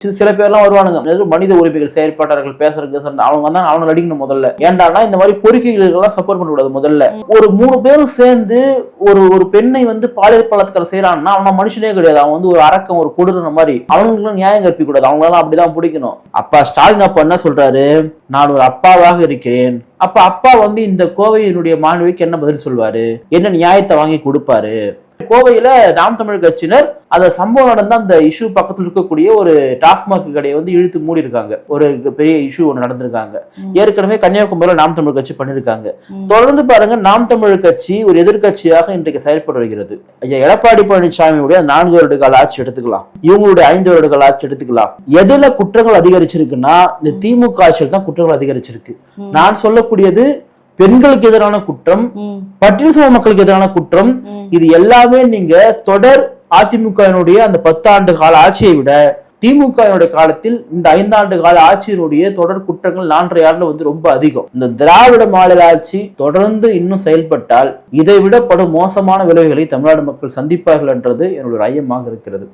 சில பேர்லாம் வருவானுங்க மனித உரிமைகள் செயற்பாட்டாளர்கள் பேசுறதுக்கு அவங்க தான் அவனை அடிக்கணும் முதல்ல. ஏன்டானா இந்த மாதிரி பொறுக்கைகளுக்கெல்லாம் சப்போர்ட் பண்ண கூடாது. முதல்ல ஒரு 3 பேரும் சேர்ந்து ஒரு பெண்ணை பாலியல் பலாத்காரம் செய்யறான்னா அவன் மனுஷனே கிடையாது. அவன் ஒரு அரக்கம், ஒரு கொடூர மாதிரி. அவனுக்கு நியாயம் கற்பிக்க கூடாது. அவங்களாம் அப்படிதான் பிடிக்கணும். அப்பா ஸ்டாலின் அப்பா என்ன சொல்றாரு, நான் ஒரு அப்பாவாக இருக்கிறேன். அப்ப அப்பா இந்த கோவையினுடைய மாணவிக்கு என்ன பதில் சொல்வாரு, என்ன நியாயத்தை வாங்கி கொடுப்பாரு? கோவையில நாம் தமிழர் கட்சியினர் அந்த சம்பவம் நடந்த அந்த இஷ்யூ பக்கத்தில் இருக்கக்கூடிய ஒரு டாஸ்மாக் கடையை இழுத்து மூடி இருக்காங்க. ஒரு பெரிய இஷ்யூ ஒன்று நடந்திருக்காங்க. ஏற்கனவே கன்னியாகுமரியில நாம் தமிழர் கட்சி பண்ணிருக்காங்க. தொடர்ந்து பாருங்க, நாம் தமிழர் கட்சி ஒரு எதிர்கட்சியாக இன்றைக்கு செயல்பட்டு வருகிறது. எடப்பாடி பழனிசாமியுடைய 4 வருட கால ஆட்சி எடுத்துக்கலாம், இவங்களுடைய 5 வருட கால ஆட்சி எடுத்துக்கலாம். எதுல குற்றங்கள் அதிகரிச்சிருக்குன்னா இந்த திமுக ஆட்சியில் தான் குற்றங்கள் அதிகரிச்சிருக்கு. நான் சொல்லக்கூடியது பெண்களுக்கு எதிரான குற்றம், பட்டியல் சமூக மக்களுக்கு எதிரான குற்றம், இது எல்லாமே நீங்க தொடர் அதிமுகவினுடைய அந்த 10 ஆண்டு கால ஆட்சியை விட திமுக காலத்தில் இந்த 5 ஆண்டு கால ஆட்சியினுடைய தொடர் குற்றங்கள் 4.5 ஆண்டு ரொம்ப அதிகம். இந்த திராவிட மாடல் ஆட்சி தொடர்ந்து இன்னும் செயல்பட்டால் இதை விட படும் மோசமான விளைவுகளை தமிழ்நாடு மக்கள் சந்திப்பார்கள் என்றது என்னுடைய ஐயமாக இருக்கிறது.